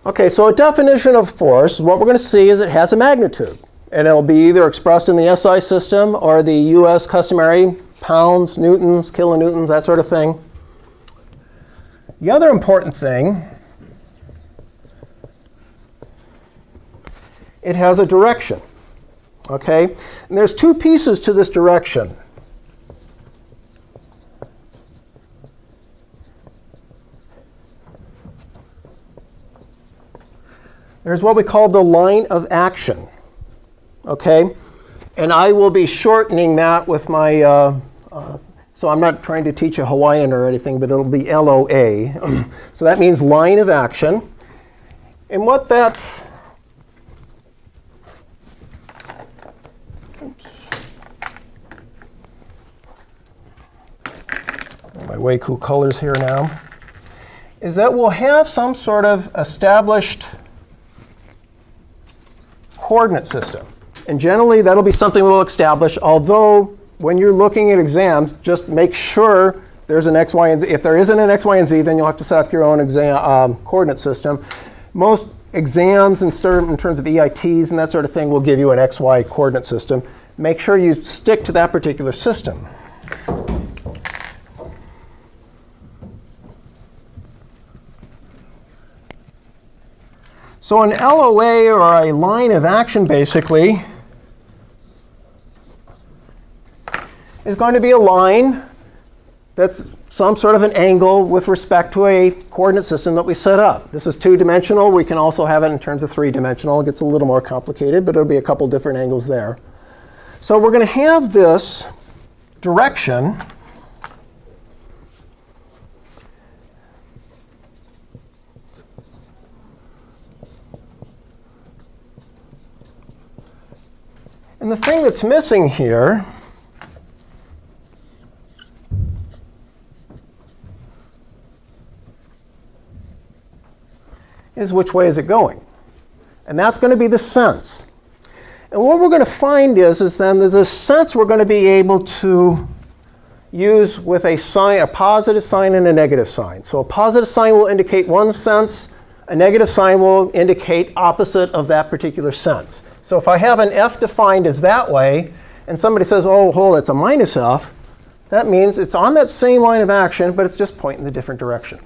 Okay, so a definition of force, what we're going to see is it has a magnitude. And it'll be either expressed in the SI system or the US customary pounds, newtons, kilonewtons, that sort of thing. The other important thing, it has a direction. Okay? And there's two pieces to this direction. There's what we call the line of action. Okay? And I will be shortening that with my, so I'm not trying to teach a Hawaiian or anything, but it'll be LOA. So that means line of action. And what that, oops. My way cool colors here now, is that we'll have some sort of established coordinate system. And generally, that'll be something we'll establish, although when you're looking at exams, just make sure there's an X, Y, and Z. If there isn't an X, Y, and Z, then you'll have to set up your own exam, coordinate system. Most exams in terms of EITs and that sort of thing will give you an X, Y coordinate system. Make sure you stick to that particular system. So an LOA, or a line of action, basically, is going to be a line that's some sort of an angle with respect to a coordinate system that we set up. This is two-dimensional. We can also have it in terms of three-dimensional. It gets a little more complicated, but it'll be a couple different angles there. So we're going to have this direction and the thing that's missing here is which way is it going? And that's going to be the sense. And what we're going to find is then that the sense we're going to be able to use with a sign, a positive sign and a negative sign. So a positive sign will indicate one sense. A negative sign will indicate opposite of that particular sense. So if I have an F defined as that way, and somebody says, oh, hold, it's a minus F, that means it's on that same line of action, but it's just pointing in a different direction.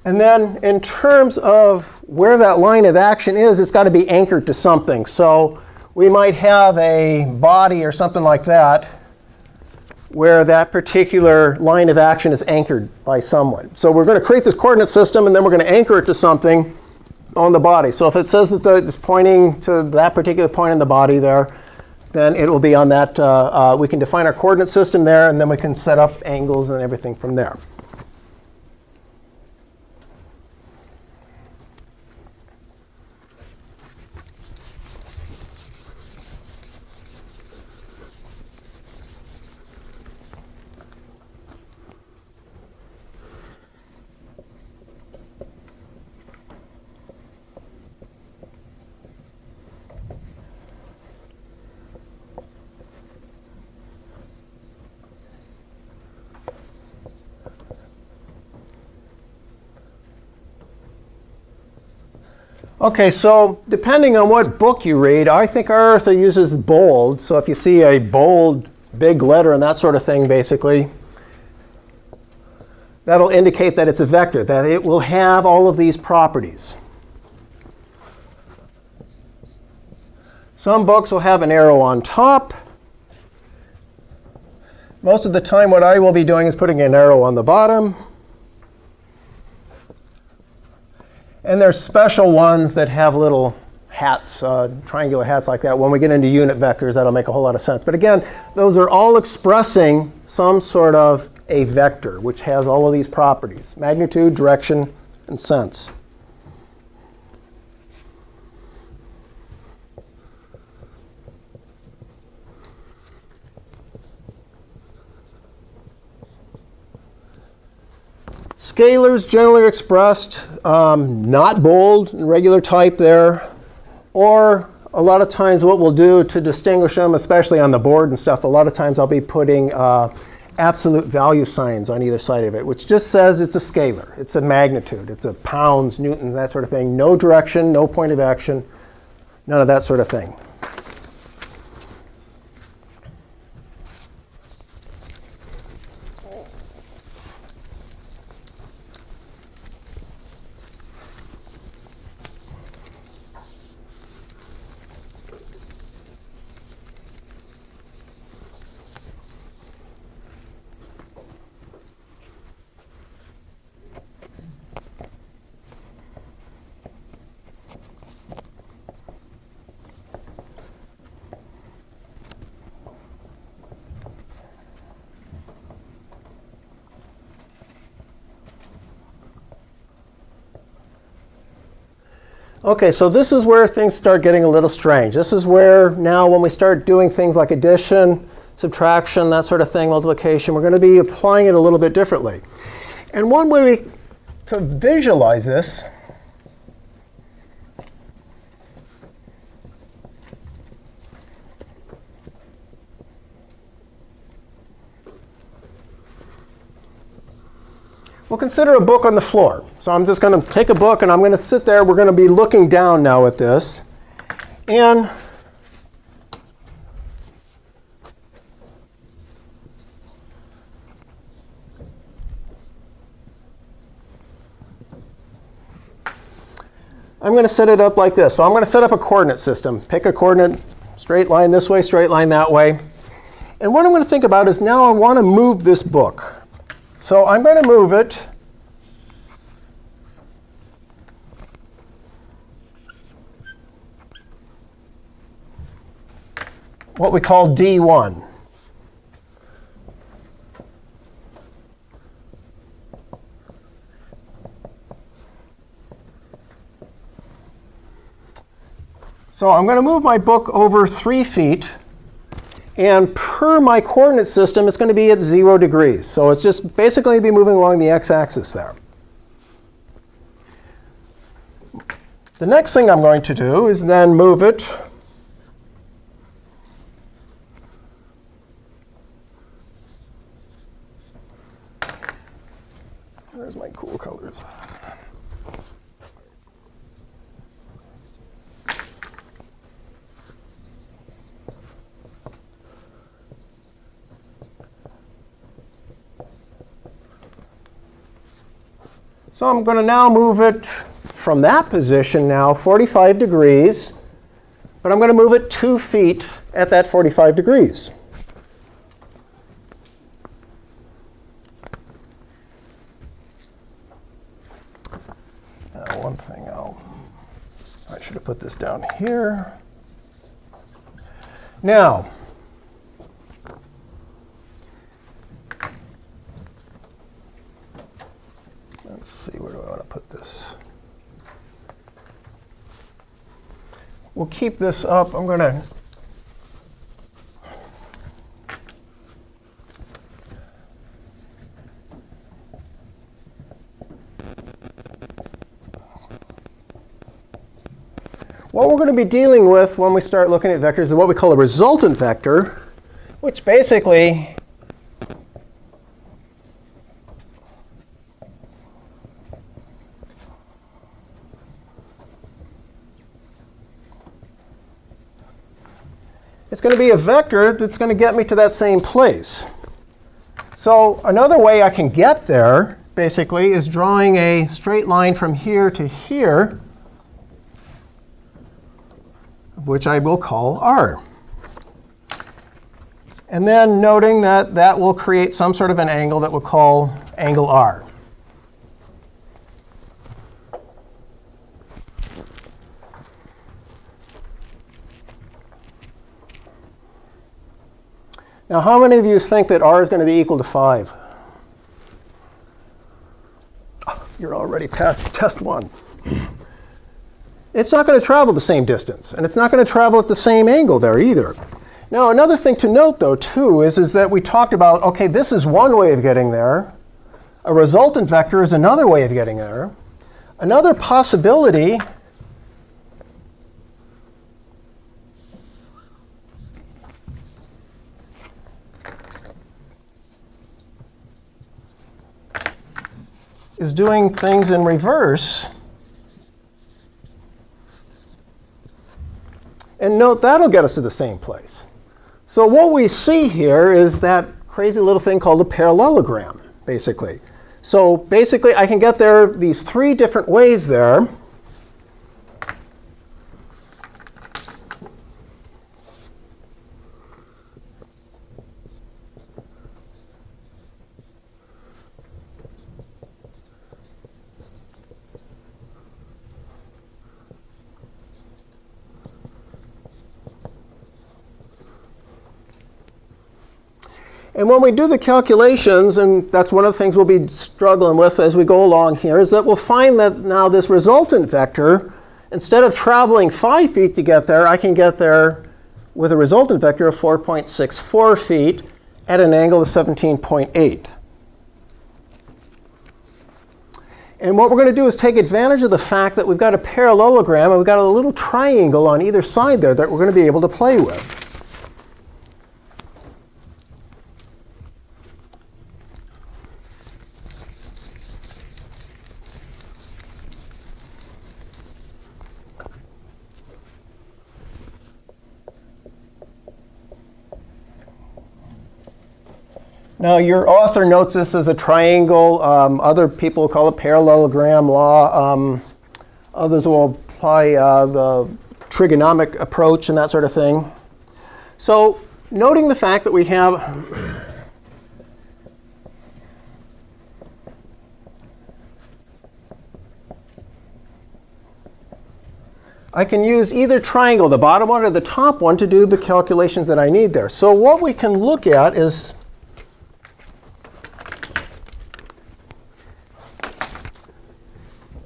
And then in terms of where that line of action is, it's got to be anchored to something. So we might have a body or something like that where that particular line of action is anchored by someone. So we're going to create this coordinate system, and then we're going to anchor it to something on the body. So if it says that it's pointing to that particular point in the body there, then it will be on that. We can define our coordinate system there, and then we can set up angles and everything from there. Okay, so depending on what book you read, I think our author uses bold. So if you see a bold, big letter and that sort of thing, basically, that'll indicate that it's a vector, that it will have all of these properties. Some books will have an arrow on top. Most of the time, what I will be doing is putting an arrow on the bottom. And there's special ones that have little hats, triangular hats like that. When we get into unit vectors, that'll make a whole lot of sense. But again, those are all expressing some sort of a vector, which has all of these properties: magnitude, direction, and sense. Scalars generally are expressed not bold and regular type there, or a lot of times what we'll do to distinguish them, especially on the board and stuff, a lot of times I'll be putting absolute value signs on either side of it, which just says it's a scalar. It's a magnitude. It's a pounds, newtons, that sort of thing. No direction, no point of action, none of that sort of thing. Okay, so this is where things start getting a little strange. This is where now when we start doing things like addition, subtraction, that sort of thing, multiplication, we're going to be applying it a little bit differently. And one way to visualize this we'll consider a book on the floor. So I'm just going to take a book and I'm going to sit there. We're going to be looking down now at this. And I'm going to set it up like this. So I'm going to set up a coordinate system. Pick a coordinate, straight line this way, straight line that way. And what I'm going to think about is now I want to move this book. So I'm going to move it what we call D1. So I'm going to move my book over 3 feet. And per my coordinate system, it's going to be at 0 degrees. So it's just basically be moving along the x-axis there. The next thing I'm going to do is then move it where's my cool colors? So So I'm going to now move it from that position now 45 degrees, but I'm going to move it 2 feet at that 45 degrees. Now, one thing I should have put this down here. Now, let's see, where do I want to put this? We'll keep this up. I'm going to what we're going to be dealing with when we start looking at vectors is what we call a resultant vector, which basically it's going to be a vector that's going to get me to that same place. So another way I can get there, basically, is drawing a straight line from here to here, which I will call R. And then noting that that will create some sort of an angle that we'll call angle R. Now, how many of you think that R is going to be equal to 5? Oh, you're already past test 1. It's not going to travel the same distance, and it's not going to travel at the same angle there either. Now, another thing to note, though, too, is that we talked about, OK, this is one way of getting there. A resultant vector is another way of getting there. Another possibility is doing things in reverse. And note, that'll get us to the same place. So what we see here is that crazy little thing called a parallelogram, basically. So basically, I can get there these 3 different ways there. And when we do the calculations, and that's one of the things we'll be struggling with as we go along here, is that we'll find that now this resultant vector, instead of traveling 5 feet to get there, I can get there with a resultant vector of 4.64 feet at an angle of 17.8. And what we're going to do is take advantage of the fact that we've got a parallelogram and we've got a little triangle on either side there that we're going to be able to play with. Now, your author notes this as a triangle. Other people call it parallelogram law. Others will apply the trigonomic approach and that sort of thing. So noting the fact that we have I can use either triangle, the bottom one or the top one, to do the calculations that I need there. So what we can look at is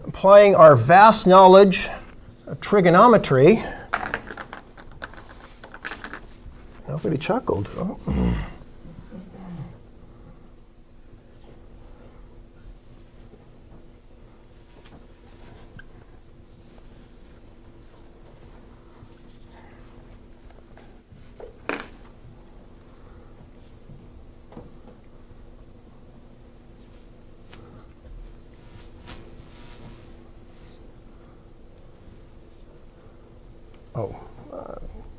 applying our vast knowledge of trigonometry. Nobody chuckled. Oh.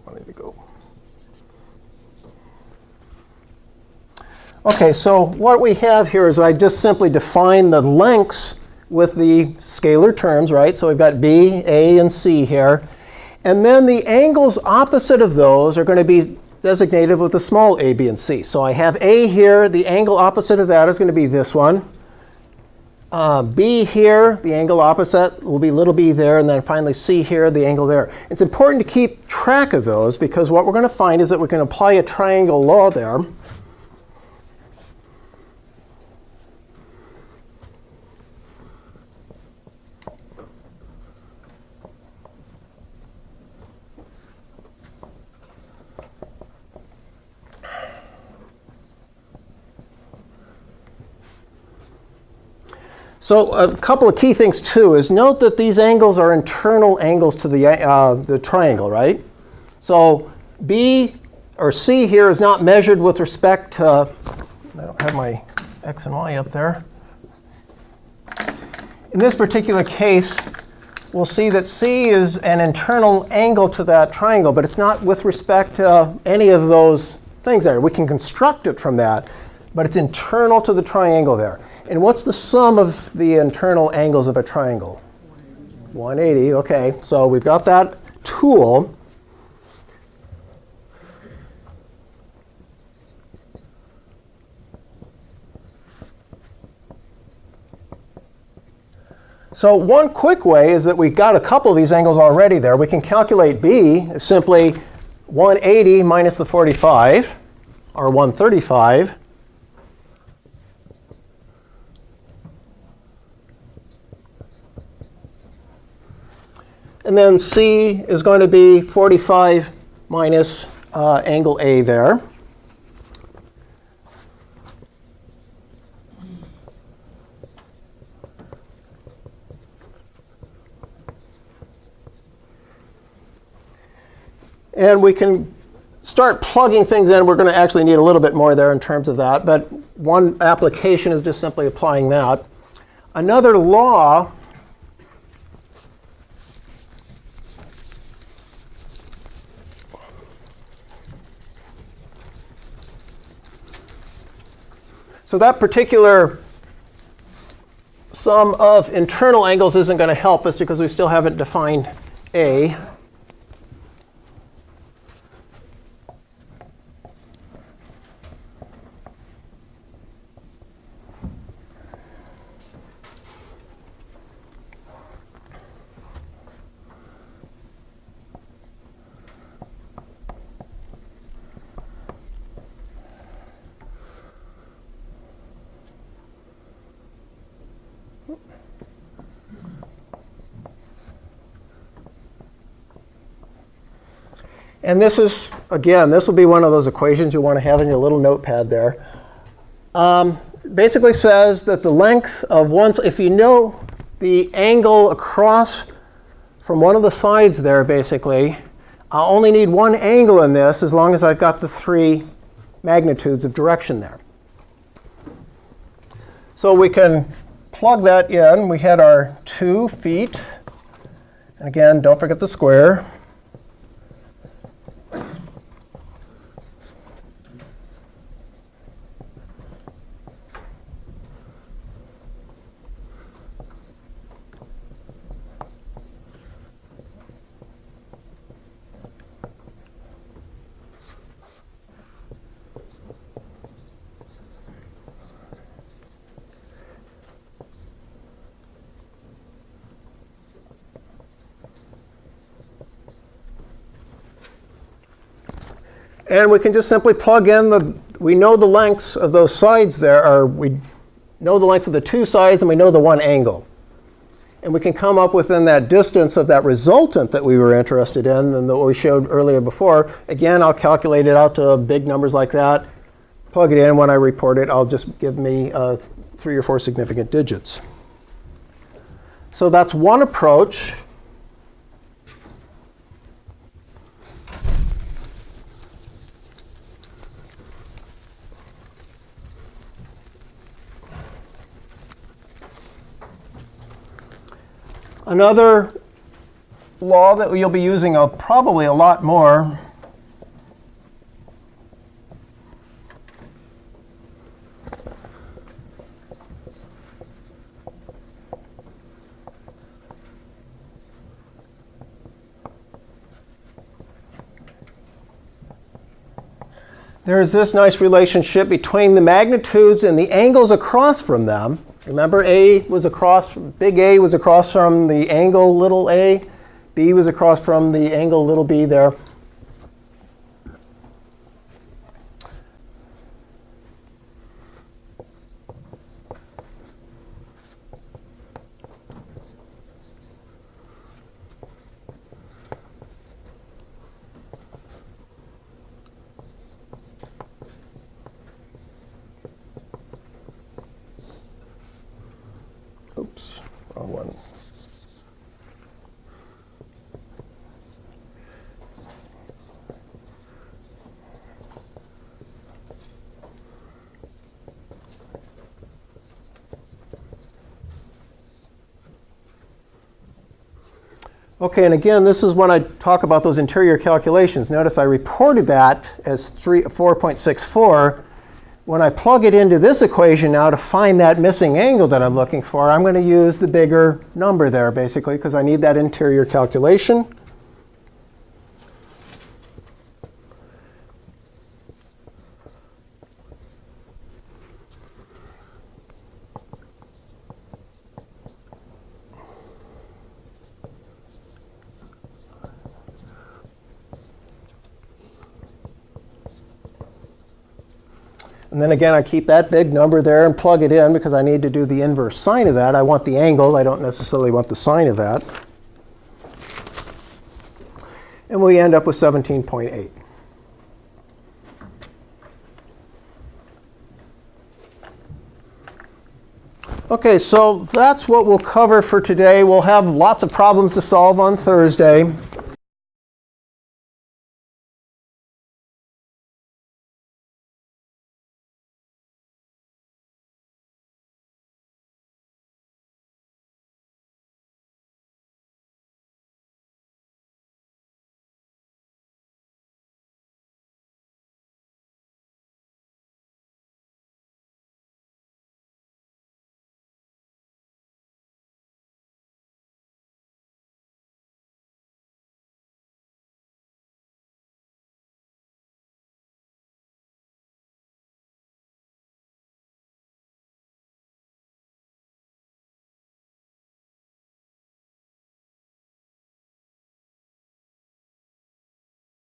I need to go. OK, so what we have here is I just simply define the lengths with the scalar terms, right? So we've got B, A, and C here. And then the angles opposite of those are going to be designated with the small a, b, and c. So I have A here. The angle opposite of that is going to be this one. B here, the angle opposite will be little b there. And then finally C here, the angle there. It's important to keep track of those because what we're going to find is that we can apply a triangle law there. So a couple of key things, too, is note that these angles are internal angles to the triangle, right? So B or C here is not measured with respect to, I don't have my X and Y up there. In this particular case, we'll see that C is an internal angle to that triangle, but it's not with respect to any of those things there. We can construct it from that, but it's internal to the triangle there. And what's the sum of the internal angles of a triangle? 180. OK, so we've got that tool. So one quick way is that we've got a couple of these angles already there. We can calculate B as simply 180 minus the 45, or 135. And then C is going to be 45 minus angle A there. And we can start plugging things in. We're going to actually need a little bit more there in terms of that. But one application is just simply applying that. Another law so that particular sum of internal angles isn't going to help us because we still haven't defined A. And this is, again, this will be one of those equations you want to have in your little notepad there. Basically says that the length of one, if you know the angle across from one of the sides there, basically, I'll only need one angle in this as long as I've got the three magnitudes of direction there. So we can plug that in. We had our 2 feet. And again, don't forget the square. And we can just simply plug in we know the lengths of those sides there, or we know the lengths of the 2 sides, and we know the one angle. And we can come up within that distance of that resultant that we were interested in and that we showed earlier before. Again, I'll calculate it out to big numbers like that, plug it in. When I report it, I'll just give me 3 or 4 significant digits. So that's one approach. Another law that you'll be using probably a lot more there's this nice relationship between the magnitudes and the angles across from them. Remember, A was across, big A was across from the angle little a, B was across from the angle little b there. Oops, wrong one. Okay, and again, this is when I talk about those interior calculations. Notice I reported that as 4.64. When I plug it into this equation now to find that missing angle that I'm looking for, I'm going to use the bigger number there, basically, because I need that interior calculation. And then again, I keep that big number there and plug it in because I need to do the inverse sine of that. I want the angle. I don't necessarily want the sine of that. And we end up with 17.8. Okay, so that's what we'll cover for today. We'll have lots of problems to solve on Thursday.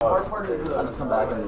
I'll just come back and